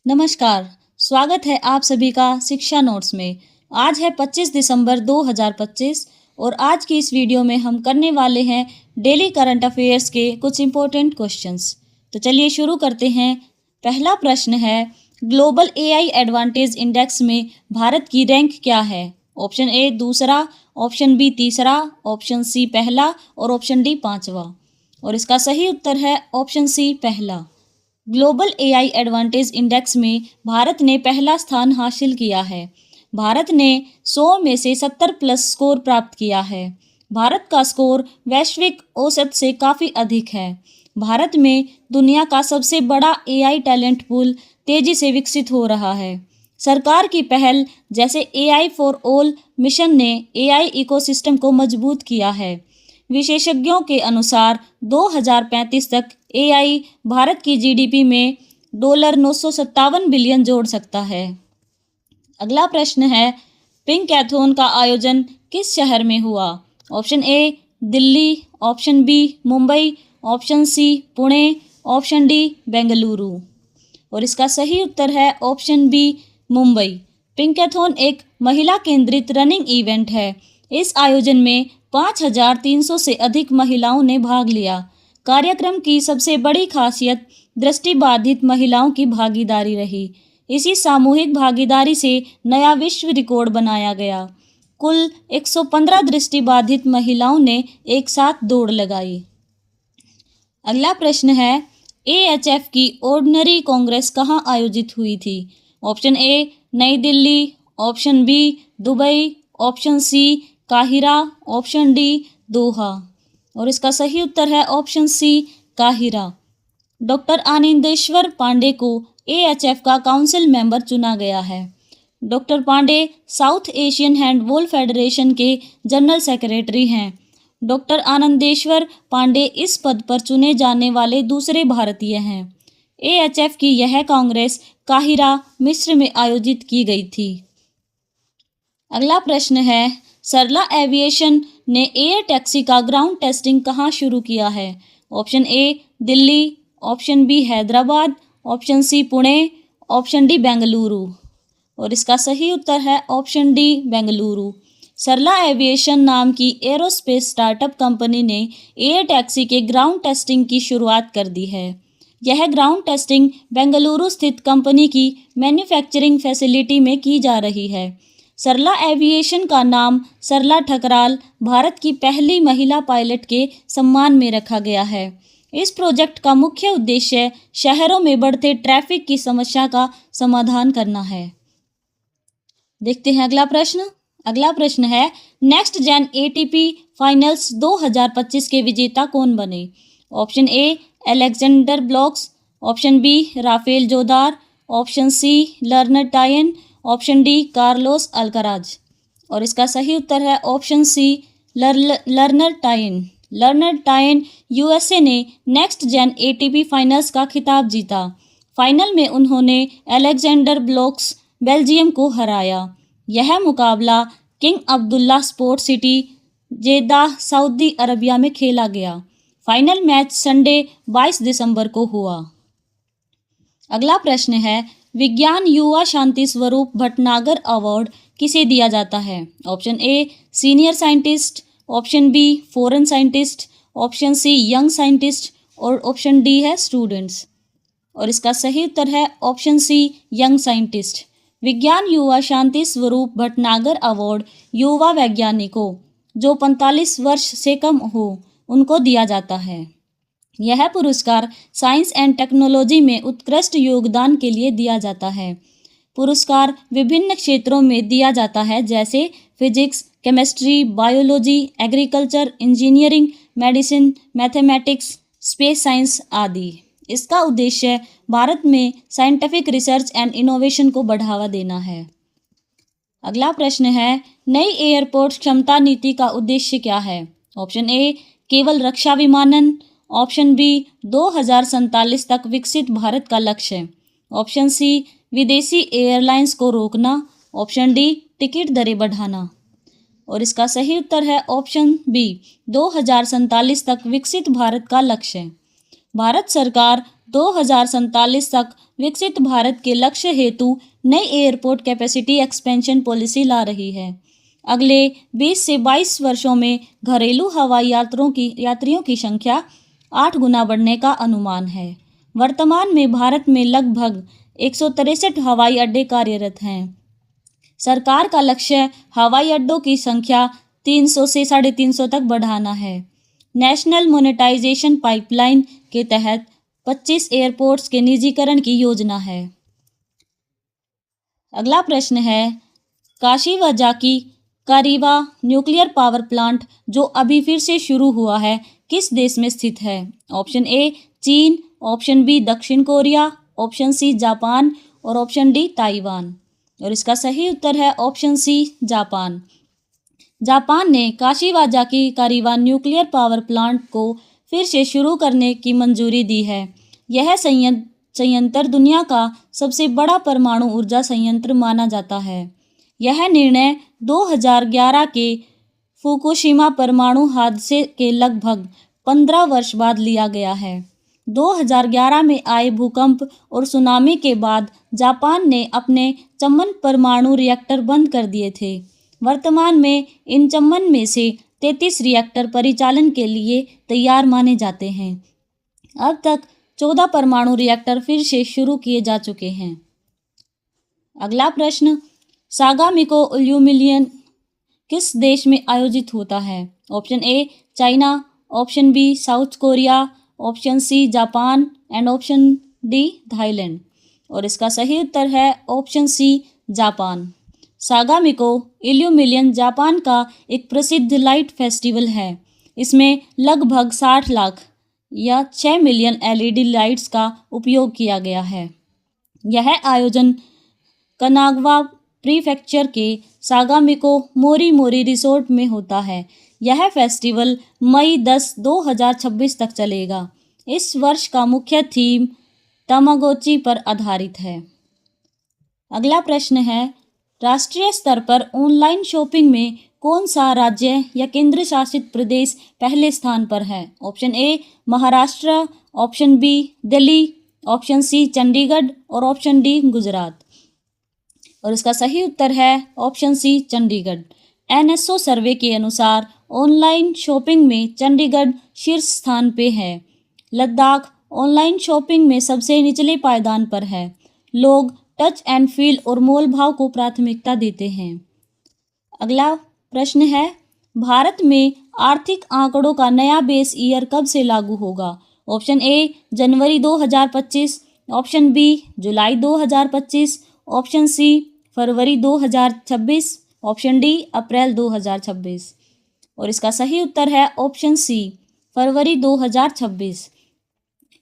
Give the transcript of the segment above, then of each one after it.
नमस्कार। स्वागत है आप सभी का शिक्षा नोट्स में। आज है 25 दिसंबर 2025 और आज की इस वीडियो में हम करने वाले हैं डेली करंट अफेयर्स के कुछ इंपॉर्टेंट क्वेश्चंस। तो चलिए शुरू करते हैं। पहला प्रश्न है, ग्लोबल एआई एडवांटेज इंडेक्स में भारत की रैंक क्या है? ऑप्शन ए दूसरा, ऑप्शन बी तीसरा, ऑप्शन सी पहला और ऑप्शन डी पांचवा। और इसका सही उत्तर है ऑप्शन सी पहला। ग्लोबल एआई एडवांटेज इंडेक्स में भारत ने पहला स्थान हासिल किया है। भारत ने 100 में से 70 प्लस स्कोर प्राप्त किया है। भारत का स्कोर वैश्विक औसत से काफ़ी अधिक है। भारत में दुनिया का सबसे बड़ा एआई टैलेंट पूल तेजी से विकसित हो रहा है। सरकार की पहल जैसे एआई फॉर ऑल मिशन ने एआई इकोसिस्टम को मजबूत किया है। विशेषज्ञों के अनुसार 2035 तक एआई भारत की जीडीपी में $957 बिलियन जोड़ सकता है। अगला प्रश्न है, पिंकैथॉन का आयोजन किस शहर में हुआ? Option A Delhi, option B Mumbai, option C Pune, option D Bengaluru. और इसका सही उत्तर है ऑप्शन बी मुंबई। पिंकैथॉन एक महिला केंद्रित रनिंग इवेंट है। इस आयोजन में 5,300 से अधिक महिलाओं ने भाग लिया। कार्यक्रम की सबसे बड़ी खासियत दृष्टिबाधित महिलाओं की भागीदारी रही। इसी सामूहिक भागीदारी से नया विश्व रिकॉर्ड बनाया गया। कुल 115 दृष्टिबाधित महिलाओं ने एक साथ दौड़ लगाई। अगला प्रश्न है, एएचएफ की ऑर्डिनरी कांग्रेस कहाँ आयोजित हुई थी? Option A New Delhi, option B Dubai, option C काहिरा, ऑप्शन डी दोहा। और इसका सही उत्तर है ऑप्शन सी काहिरा। डॉक्टर आनंदेश्वर पांडे को एएचएफ का काउंसिल मेंबर चुना गया है। Doctor Pandey South Asian Handball Federation के जनरल सेक्रेटरी हैं। डॉक्टर आनंदेश्वर पांडे इस पद पर चुने जाने वाले दूसरे भारतीय हैं। एएचएफ की यह कांग्रेस काहिरा, मिस्र में आयोजित की गई थी। अगला प्रश्न है, सरला एविएशन ने एयर टैक्सी का ग्राउंड टेस्टिंग कहाँ शुरू किया है? Option A Delhi, option B Hyderabad, option C Pune, option D Bengaluru. और इसका सही उत्तर है option D Bengaluru. Sarla aviation नाम की एरोस्पेस स्टार्टअप कंपनी ने एयर टैक्सी के ग्राउंड टेस्टिंग की शुरुआत कर दी है। यह ग्राउंड टेस्टिंग बेंगलुरु स्थित कंपनी की मैन्युफैक्चरिंग फैसिलिटी में की जा रही है। सरला एविएशन का नाम सरला ठकराल भारत की पहली महिला पायलट के सम्मान में रखा गया है। इस प्रोजेक्ट का मुख्य उद्देश्य शहरों में बढ़ते ट्रैफिक की समस्या का समाधान करना है। देखते हैं अगला प्रश्न। अगला प्रश्न है, नेक्स्ट जेन एटीपी फाइनल्स 2025 के विजेता कौन बने? Option A Alexander Blockx, option B Rafael Jodar, option C Learner Tien, option D Carlos Alcaraz. और इसका सही उत्तर है option C Learner Tien. Learner Tien USA ने नेक्स्ट जेन एटीपी फाइनल्स का खिताब जीता। फाइनल में उन्होंने अलेक्जेंडर ब्लॉक्स बेल्जियम को हराया। यह मुकाबला king Abdullah sports city Jeddah Saudi Arabia में खेला गया। फाइनल मैच संडे 22 दिसंबर को हुआ। अगला प्रश्न है, विज्ञान युवा शांति स्वरूप भटनागर अवार्ड किसे दिया जाता है? Option A senior scientist, option B foreign scientist, option C young scientist और ऑप्शन डी है स्टूडेंट्स। और इसका सही उत्तर है ऑप्शन सी यंग साइंटिस्ट। विज्ञान युवा शांति स्वरूप भटनागर अवार्ड युवा वैज्ञानिकों जो 45 वर्ष से कम हो उनको दिया जाता है। यह पुरस्कार साइंस एंड टेक्नोलॉजी में उत्कृष्ट योगदान के लिए दिया जाता है। पुरस्कार विभिन्न क्षेत्रों में दिया जाता है जैसे physics, chemistry, biology, agriculture, engineering, medicine, mathematics, space science आदि। इसका उद्देश्य भारत में साइंटिफिक रिसर्च एंड इनोवेशन को बढ़ावा देना है। अगला प्रश्न है, नई एयरपोर्ट क्षमता नीति का उद्देश्य क्या है? ऑप्शन ए केवल रक्षा विमानन, ऑप्शन बी 2047 तक विकसित भारत का लक्ष्य, ऑप्शन सी विदेशी एयरलाइंस को रोकना, ऑप्शन डी टिकट दरें बढ़ाना। और इसका सही उत्तर है ऑप्शन बी 2047 तक विकसित भारत का लक्ष्य। भारत सरकार 2047 तक विकसित भारत के लक्ष्य हेतु नई एयरपोर्ट कैपेसिटी एक्सपेंशन पॉलिसी ला रही है। अगले 20 से 22 वर्षों में घरेलू हवाई यात्रियों की संख्या 8 गुना बढ़ने का अनुमान है। वर्तमान में भारत में लगभग 163 हवाई अड्डे कार्यरत हैं। सरकार का लक्ष्य हवाई अड्डों की संख्या 300 से 350 तक बढ़ाना है। नेशनल मोनेटाइजेशन पाइपलाइन के तहत 25 एयरपोर्ट्स के निजीकरण की योजना है। अगला प्रश्न है, काशिवाजाकी कारीवा न्यूक्लियर पावर प्लांट जो अभी फिर से शुरू हुआ है किस देश में स्थित है? ऑप्शन ए चीन, ऑप्शन बी दक्षिण कोरिया, ऑप्शन सी जापान और ऑप्शन डी ताइवान। और इसका सही उत्तर है ऑप्शन सी जापान। जापान ने Kashiwazaki Kariwa nuclear power plant को फिर से शुरू करने की मंजूरी दी है। यह संयंत्र दुनिया का सबसे बड़ा परमाणु ऊर्जा संयंत्र माना जाता है। यह निर्णय 2011 के फुकुशिमा परमाणु हादसे के लगभग 15 वर्ष बाद लिया गया है। 2011 में आए भूकंप और सुनामी के बाद जापान ने अपने चम्मन परमाणु रिएक्टर बंद कर दिए थे। वर्तमान में इन चम्मन में से 33 रिएक्टर परिचालन के लिए तैयार माने जाते हैं। अब तक 14 परमाणु रिएक्टर फिर से शुरू किए जा चुके हैं। अगला प्रश्न, सागामिको इल्यूमिलियन किस देश में आयोजित होता है? Option A China, option B South Korea, option C Japan and option D Thailand. और इसका सही उत्तर है option C Japan. Sagamiko Illumillion Japan का एक प्रसिद्ध लाइट फेस्टिवल है। इसमें लगभग 60 लाख या 6 मिलियन LED लाइट्स का उपयोग किया गया है। यह आयोजन कनागावा प्रीफेक्चर के सागामिको मोरी रिसोर्ट में होता है। यह फेस्टिवल मई 10, 2026 तक चलेगा। इस वर्ष का मुख्य थीम तमागोची पर आधारित है। अगला प्रश्न है, राष्ट्रीय स्तर पर ऑनलाइन शॉपिंग में कौन सा राज्य या केंद्र शासित प्रदेश पहले स्थान पर है? Option A Maharashtra, option B Delhi, option C Chandigarh और ऑप्शन डी गुजरात। और इसका सही उत्तर है option C Chandigarh. NSO survey के अनुसार ऑनलाइन शॉपिंग में चंडीगढ़ शीर्ष स्थान पे है। लद्दाख ऑनलाइन शॉपिंग में सबसे निचले पायदान पर है। लोग टच एंड फील और मोल भाव को प्राथमिकता देते हैं। अगला प्रश्न है, भारत में आर्थिक आंकड़ों का नया बेस ईयर कब से लागू होगा? ऑप्शन ए जनवरी 2025, ऑप्शन बी जुलाई 2025, ऑप्शन सी फरवरी 2026, ऑप्शन डी अप्रैल 2026। और इसका सही उत्तर है ऑप्शन सी फरवरी 2026।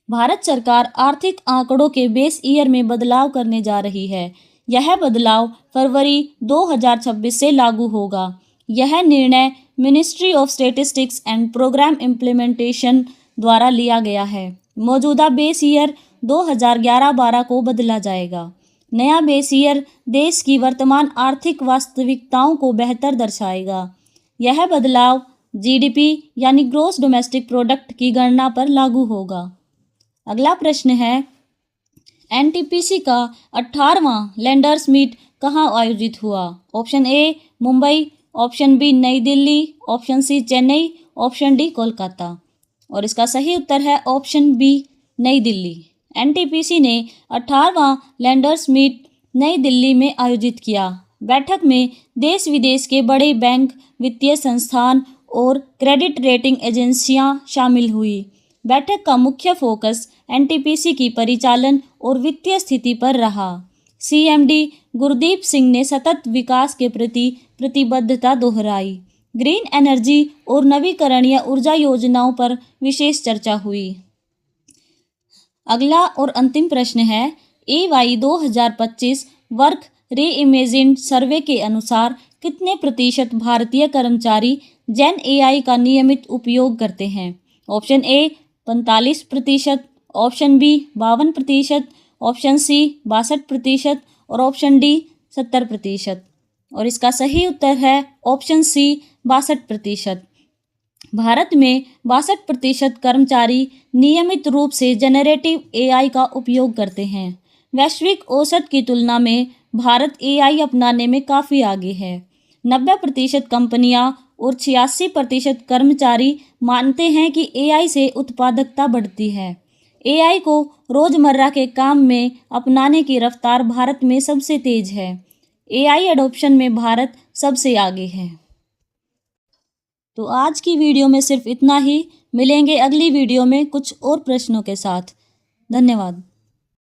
भारत सरकार आर्थिक आंकड़ों के बेस ईयर में बदलाव करने जा रही है। यह बदलाव फरवरी 2026 से लागू होगा। यह निर्णय ministry of statistics and programme implementation द्वारा लिया गया है। मौजूदा बेस ईयर 2011-12 को बदला जाएगा। नया बेस ईयर देश की वर्तमान आर्थिक वास्तविकताओं को बेहतर दर्शाएगा। यह बदलाव GDP यानी ग्रॉस डोमेस्टिक प्रोडक्ट की गणना पर लागू होगा। अगला प्रश्न है, NTPC का 18वां लैंडर्स मीट कहाँ आयोजित हुआ? Option A Mumbai, option B New Delhi, option C Chennai, option D Kolkata. और इसका सही उत्तर है option B New Delhi. NTPC ने 18वां लैंडर्स मीट नई दिल्ली में आयोजित किया। बैठक में देश विदेश के बड़े बैंक, वित्तीय संस्थान और क्रेडिट रेटिंग एजेंसियां शामिल हुई। बैठक का मुख्य फोकस NTPC की परिचालन और वित्तीय स्थिति पर रहा। CMD गुरदीप सिंह ने सतत विकास के प्रति प्रतिबद्धता दोहराई। ग्रीन एनर्जी और नवीकरणीय ऊर्जा योजनाओं पर विशेष चर्चा हुई। अगला और अंतिम प्रश्न है, EY 2025 वर्क रीइमेजिन्ड सर्वे के अनुसार कितने प्रतिशत भारतीय कर्मचारी जेन AI का नियमित उपयोग करते हैं? Option A 45%, option B 52%, option C 62% और ऑप्शन डी 70%। और इसका सही उत्तर है ऑप्शन सी 62%। भारत में 62% कर्मचारी नियमित रूप से जनरेटिव एआई का उपयोग करते हैं। वैश्विक औसत की तुलना में भारत एआई अपनाने में काफ़ी आगे है। 90% कंपनियां और 86% कर्मचारी मानते हैं कि एआई से उत्पादकता बढ़ती है। एआई को रोज़मर्रा के काम में अपनाने की रफ्तार भारत में सबसे तेज़ है। एआई एडॉप्शन में भारत सबसे आगे है। तो आज की वीडियो में सिर्फ इतना ही। मिलेंगे अगली वीडियो में कुछ और प्रश्नों के साथ। धन्यवाद।